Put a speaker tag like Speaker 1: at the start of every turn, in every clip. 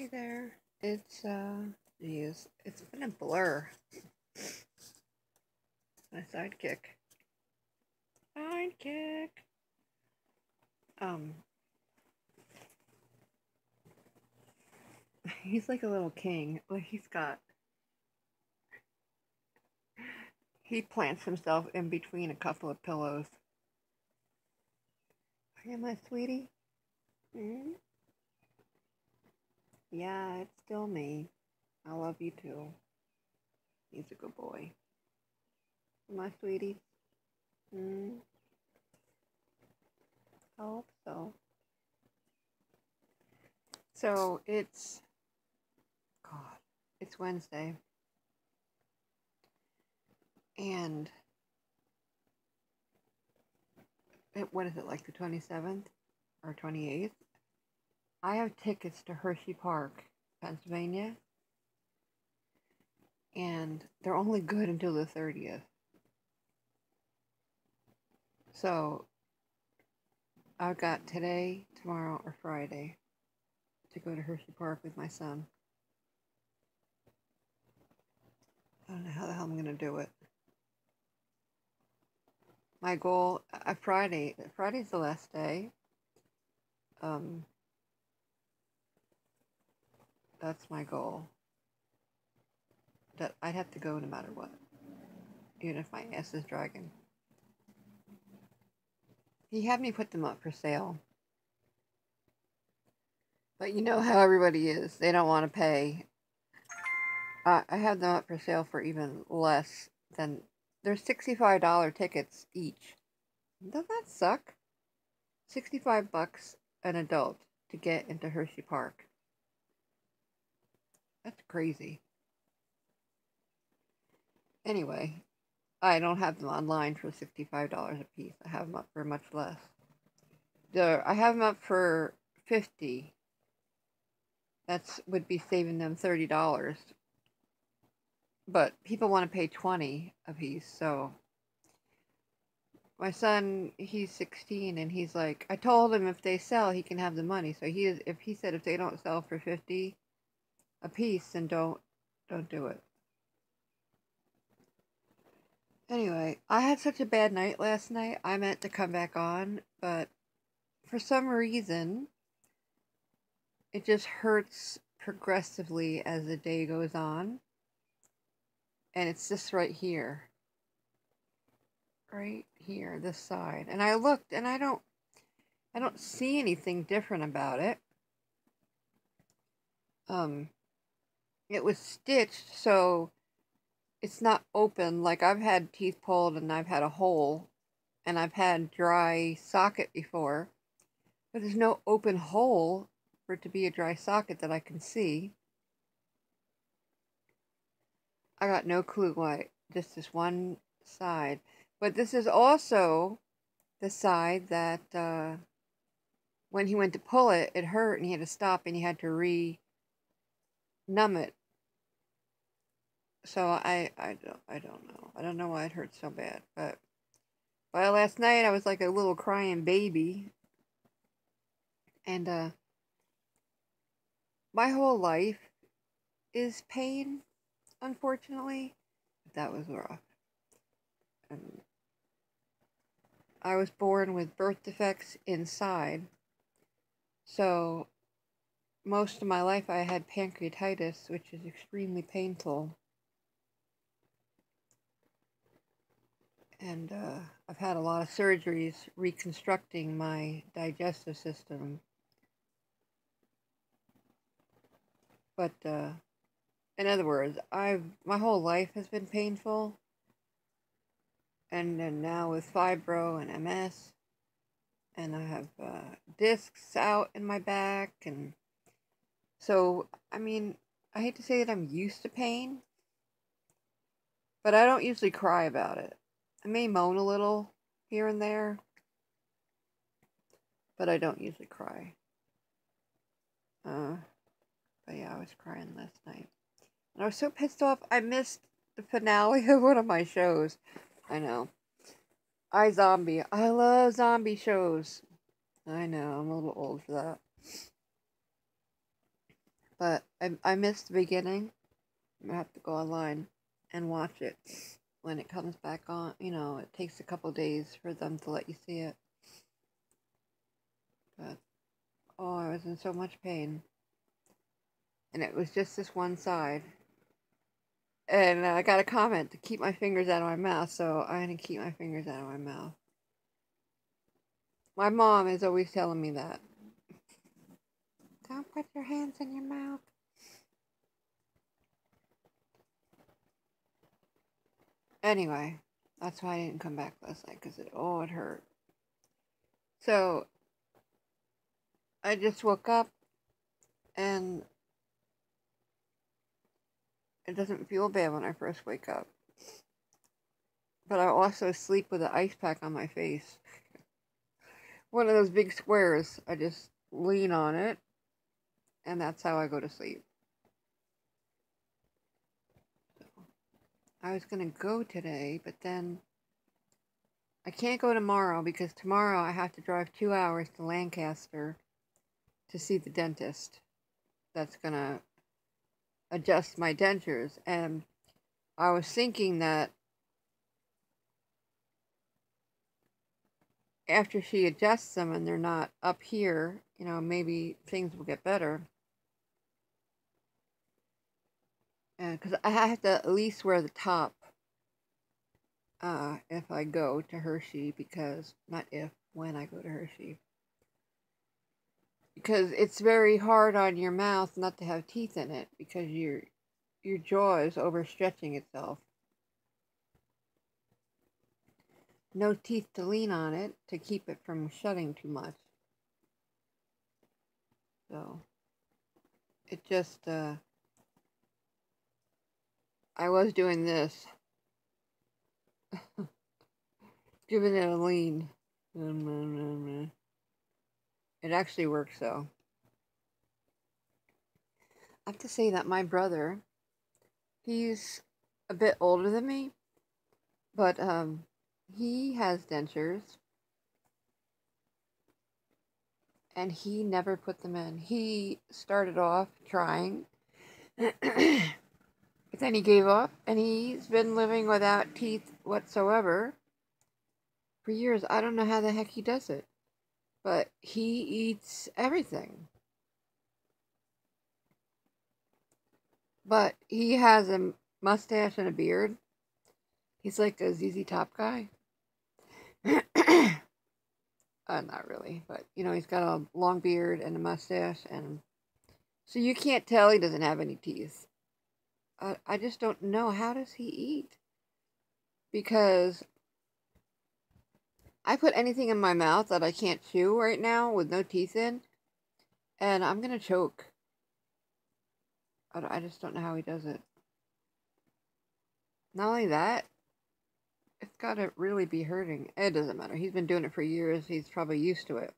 Speaker 1: Hey there. Geez, it's been a blur. My sidekick. Sidekick. Um, he's like a little king. Like he plants himself in between a couple of pillows. Hey, my sweetie. Hmm? Yeah, it's still me. I love you too. He's a good boy. My sweetie. Hmm? I hope so. So God, it's Wednesday. And what is it, like the 27th or 28th? I have tickets to Hershey Park, Pennsylvania, and they're only good until the 30th. So I've got today, tomorrow, or Friday to go to Hershey Park with my son. I don't know how the hell I'm going to do it. My goal, Friday's the last day. That's my goal. That I'd have to go no matter what, even if my ass is dragging. He had me put them up for sale. But you know how everybody is. They don't want to pay. I have them up for sale for even less than... They're $65 tickets each. Doesn't that suck? $65 an adult to get into Hershey Park. That's crazy. Anyway, I don't have them online for $65 a piece. I have them up for much less. I have them up for $50. That would be saving them $30. But people want to pay $20 a piece, so my son, he's 16, and he's like, I told him if they sell, he can have the money. So if he said if they don't sell for $50 a piece, then don't do it. Anyway, I had such a bad night last night. I meant to come back on, but for some reason, it just hurts progressively as the day goes on. And it's just right here. Right here, this side. And I looked, and I don't see anything different about it. It was stitched, so it's not open. Like, I've had teeth pulled and I've had a hole, and I've had dry socket before, but there's no open hole for it to be a dry socket that I can see. I got no clue why, just this one side. But this is also the side that when he went to pull it, it hurt and he had to stop and he had to numb it. So I don't know. I don't know why it hurts so bad, but last night I was like a little crying baby. And my whole life is pain, unfortunately. But that was rough. And I was born with birth defects inside. So most of my life I had pancreatitis, which is extremely painful. And I've had a lot of surgeries reconstructing my digestive system. But in other words, my whole life has been painful. And then now with fibro and MS, and I have discs out in my back, and so, I mean, I hate to say that I'm used to pain, but I don't usually cry about it. I may moan a little here and there, but I don't usually cry. But yeah, I was crying last night. And I was so pissed off, I missed the finale of one of my shows. I know. iZombie. I love zombie shows. I know, I'm a little old for that. But I missed the beginning. I have to go online and watch it when it comes back on. You know, it takes a couple days for them to let you see it. But, oh, I was in so much pain. And it was just this one side. And I got a comment to keep my fingers out of my mouth, so I'm going to keep my fingers out of my mouth. My mom is always telling me that. Don't put your hands in your mouth. Anyway, that's why I didn't come back last night, because it hurt. So, I just woke up, and it doesn't feel bad when I first wake up. But I also sleep with an ice pack on my face. One of those big squares. I just lean on it, and that's how I go to sleep. So, I was going to go today, but then I can't go tomorrow because tomorrow I have to drive 2 hours to Lancaster to see the dentist that's going to adjust my dentures. And I was thinking that after she adjusts them and they're not up here, you know, maybe things will get better. And because I have to at least wear the top if I go to Hershey, because not if, when I go to Hershey, because it's very hard on your mouth not to have teeth in it, because your jaw is overstretching itself. No teeth to lean on it to keep it from shutting too much. So it just I was doing this, giving it a lean. It actually works though. I have to say that my brother, he's a bit older than me, but he has dentures, and he never put them in. He started off trying, but then he gave up, and he's been living without teeth whatsoever for years. I don't know how the heck he does it, but he eats everything. But he has a mustache and a beard. He's like a ZZ Top guy. Not really, but you know, he's got a long beard and a mustache, and so you can't tell he doesn't have any teeth. I just don't know, how does he eat? Because I put anything in my mouth that I can't chew right now with no teeth in, and I'm gonna choke. I just don't know how he does it. Not only that, it's gotta really be hurting. It doesn't matter. He's been doing it for years. He's probably used to it.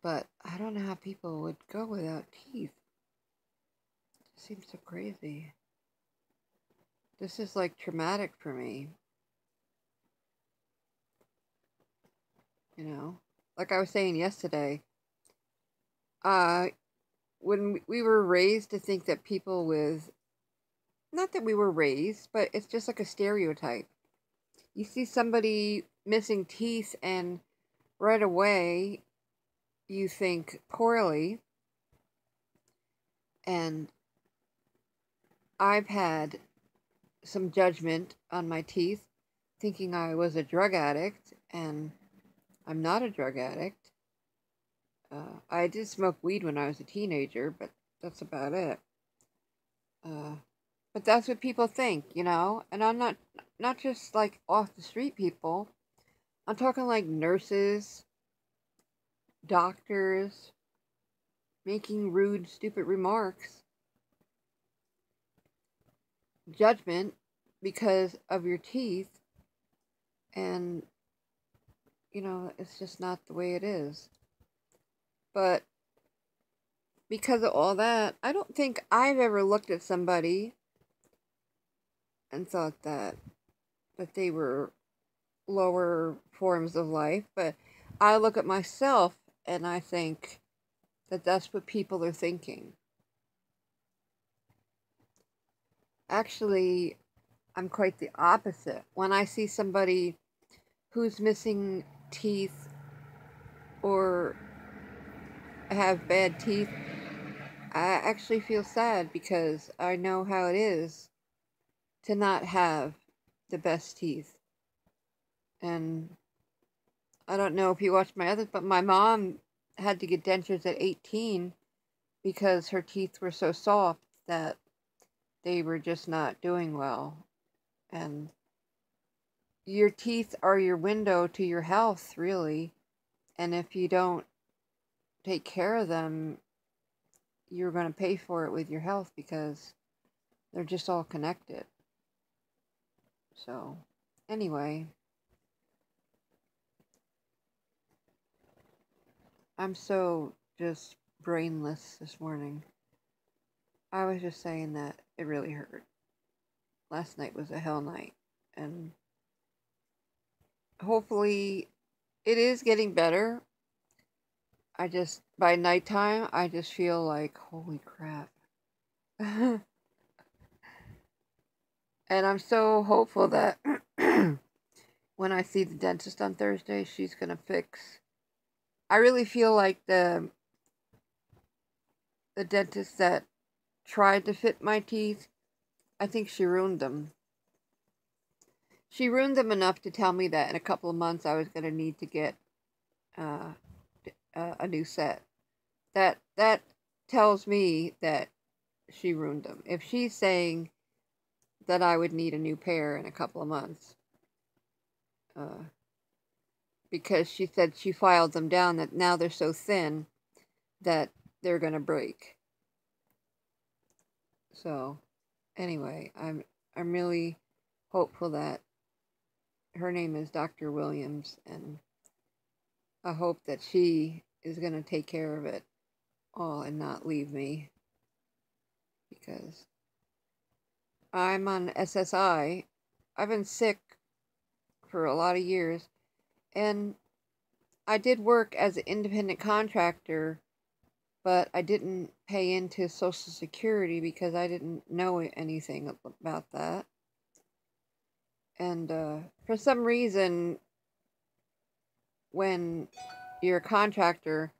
Speaker 1: But I don't know how people would go without teeth. It seems so crazy. This is like traumatic for me. You know? Like I was saying yesterday, when we were raised to think that people with, not that we were raised, but it's just like a stereotype. You see somebody missing teeth and right away you think poorly. And I've had some judgment on my teeth, thinking I was a drug addict, and I'm not a drug addict. I did smoke weed when I was a teenager, but that's about it. But that's what people think, you know? And I'm not just like off the street people. I'm talking like nurses, doctors, making rude, stupid remarks. Judgment because of your teeth. And, you know, it's just not the way it is. But because of all that, I don't think I've ever looked at somebody and thought that they were lower forms of life. But I look at myself and I think, that that's what people are thinking. Actually, I'm quite the opposite. When I see somebody who's missing teeth or have bad teeth, I actually feel sad because I know how it is to not have the best teeth. And I don't know if you watched my others, but my mom had to get dentures at 18 because her teeth were so soft that they were just not doing well. And your teeth are your window to your health, really. And if you don't take care of them, you're going to pay for it with your health because they're just all connected. So, anyway, I'm so just brainless this morning. I was just saying that it really hurt. Last night was a hell night. And hopefully it is getting better. By nighttime, I just feel like, holy crap. And I'm so hopeful that when I see the dentist on Thursday, she's going to fix. I really feel like the dentist that tried to fit my teeth, I think she ruined them. She ruined them enough to tell me that in a couple of months I was going to need to get a new set. That tells me that she ruined them. If she's saying that I would need a new pair in a couple of months, because she said she filed them down, that now they're so thin that they're going to break. So, anyway, I'm really hopeful that her name is Dr. Williams, and I hope that she is going to take care of it all and not leave me, because I'm on SSI. I've been sick for a lot of years, and I did work as an independent contractor, but I didn't pay into Social Security because I didn't know anything about that. And for some reason, when you're a contractor,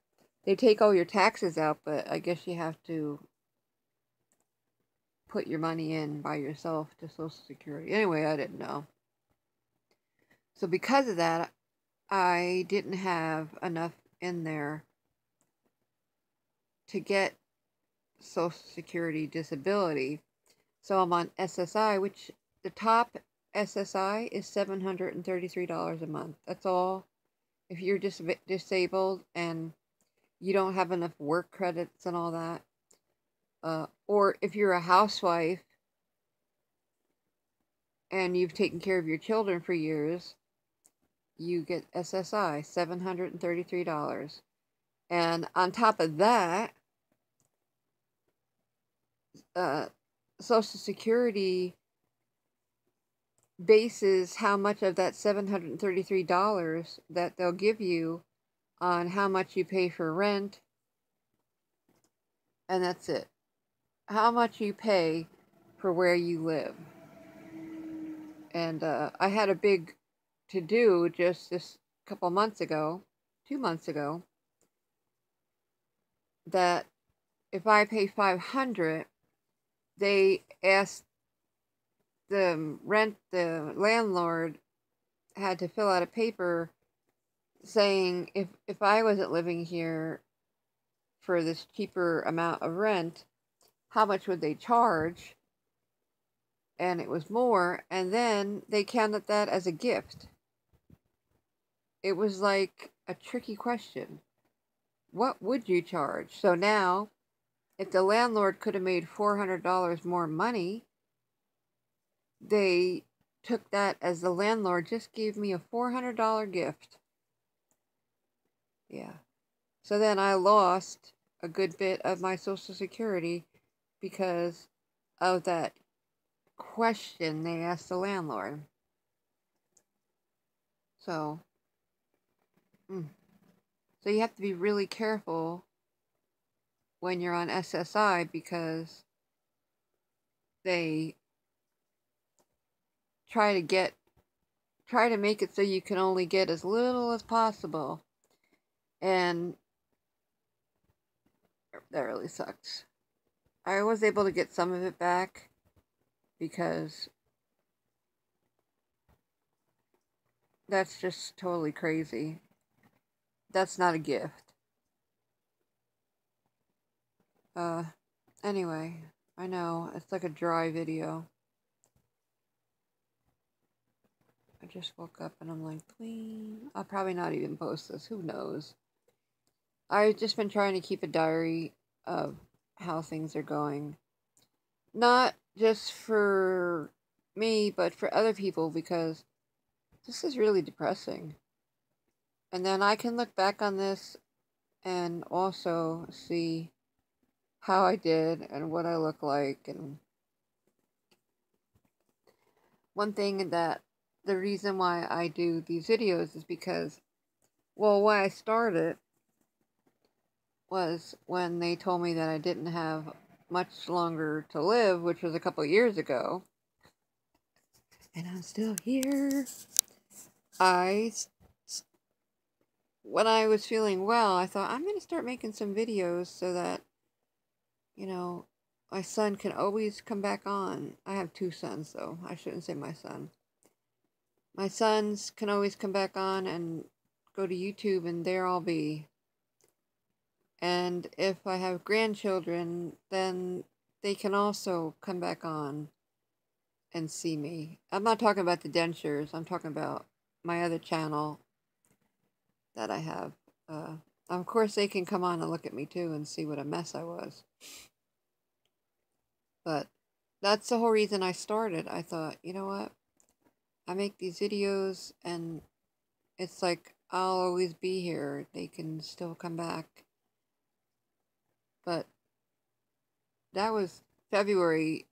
Speaker 1: they take all your taxes out, but I guess you have to put your money in by yourself to Social Security. Anyway, I didn't know. So because of that, I didn't have enough in there to get Social Security disability. So I'm on SSI, which the top SSI is $733 a month. That's all. If you're disabled and you don't have enough work credits and all that, or if you're a housewife and you've taken care of your children for years, you get SSI, $733. And on top of that, Social Security bases how much of that $733 that they'll give you on how much you pay for rent, and that's it. How much you pay for where you live. And I had a big to-do just this couple months ago, 2 months ago, that if I pay $500, they asked the landlord had to fill out a paper saying if I wasn't living here for this cheaper amount of rent, how much would they charge? And it was more, and then they counted that as a gift. It was like a tricky question. What would you charge? So now, if the landlord could have made $400 more money, they took that as the landlord just gave me a $400 gift. Yeah. So then I lost a good bit of my Social Security because of that question they asked the landlord. So you have to be really careful when you're on SSI, because they try to make it so you can only get as little as possible, and that really sucks. I was able to get some of it back because that's just totally crazy. That's not a gift. Anyway, I know, it's like a dry video. I just woke up and I'm like, clean. I'll probably not even post this, who knows. I've just been trying to keep a diary of how things are going. Not just for me, but for other people, because this is really depressing. And then I can look back on this and also see how I did and what I look like. And one thing that the reason why I do these videos is because, well, why I started was when they told me that I didn't have much longer to live, which was a couple years ago. And I'm still here. When I was feeling well, I thought, I'm going to start making some videos so that, you know, my son can always come back on. I have 2 sons, though. I shouldn't say my son. My sons can always come back on and go to YouTube, and there I'll be. And if I have grandchildren, then they can also come back on and see me. I'm not talking about the Dentures. I'm talking about my other channel that I have. Of course, they can come on and look at me too and see what a mess I was. But that's the whole reason I started. I thought, you know what? I make these videos and it's like I'll always be here. They can still come back. But that was February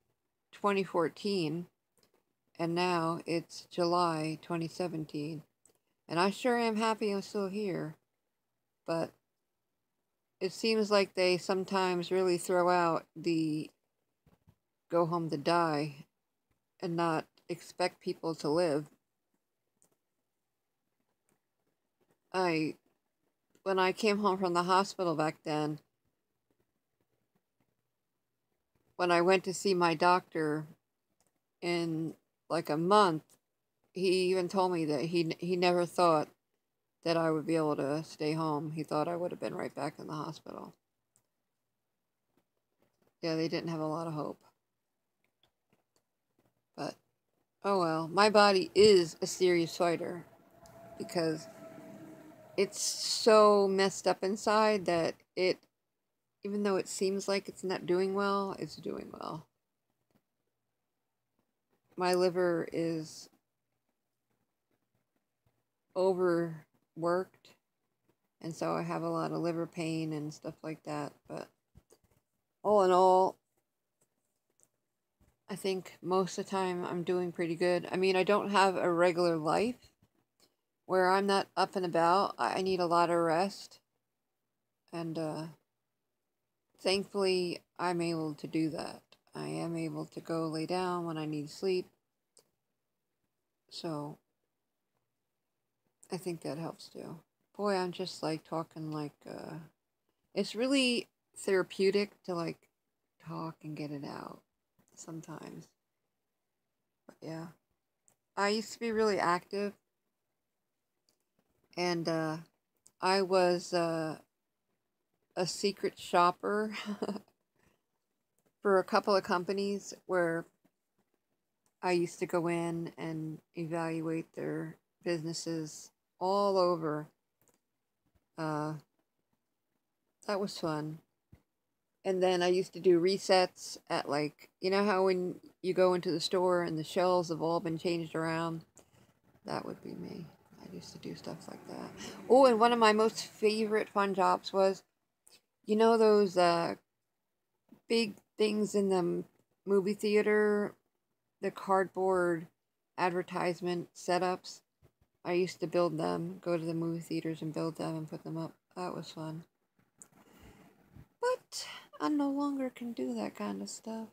Speaker 1: 2014, and now it's July 2017. And I sure am happy I'm still here. But it seems like they sometimes really throw out the go home to die and not expect people to live. When I came home from the hospital back then, when I went to see my doctor in like a month, he even told me that he never thought that I would be able to stay home. He thought I would have been right back in the hospital. Yeah, they didn't have a lot of hope. But, oh well. My body is a serious fighter because it's so messed up inside that even though it seems like it's not doing well, it's doing well. My liver is overworked, and so I have a lot of liver pain and stuff like that. But all in all, I think most of the time I'm doing pretty good. I mean, I don't have a regular life where I'm not up and about. I need a lot of rest. And thankfully, I'm able to do that. I am able to go lay down when I need sleep. So I think that helps too. Boy, I'm just like talking like, it's really therapeutic to like talk and get it out sometimes. But yeah, I used to be really active, and I was a secret shopper for a couple of companies where I used to go in and evaluate their businesses all over. That was fun. And then I used to do resets at, like, you know how when you go into the store and the shelves have all been changed around? That would be me. I used to do stuff like that. Oh, and one of my most favorite fun jobs was, you know those big things in the movie theater, the cardboard advertisement setups? I used to build them, go to the movie theaters and build them and put them up. That was fun. But I no longer can do that kind of stuff.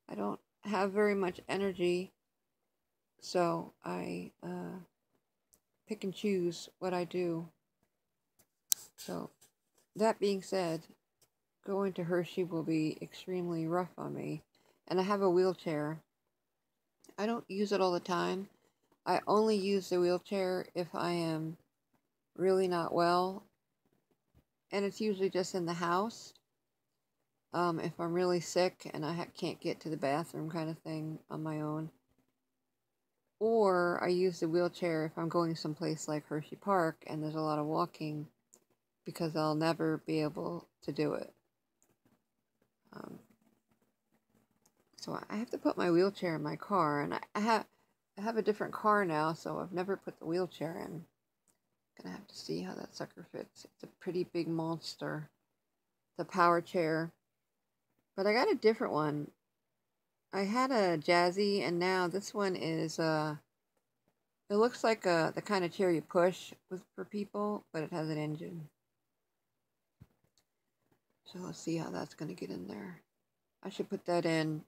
Speaker 1: I don't have very much energy, so I pick and choose what I do. So, that being said, going to Hershey will be extremely rough on me. And I have a wheelchair. I don't use it all the time. I only use the wheelchair if I am really not well. And it's usually just in the house. If I'm really sick and I can't get to the bathroom kind of thing on my own. Or I use the wheelchair if I'm going someplace like Hershey Park and there's a lot of walking because I'll never be able to do it. So I have to put my wheelchair in my car, and I have a different car now, so I've never put the wheelchair in. Gonna have to see how that sucker fits. It's a pretty big monster. It's a power chair. But I got a different one. I had a Jazzy, and now this one is it looks like the kind of chair you push for people, but it has an engine. So let's see how that's gonna get in there. I should put that in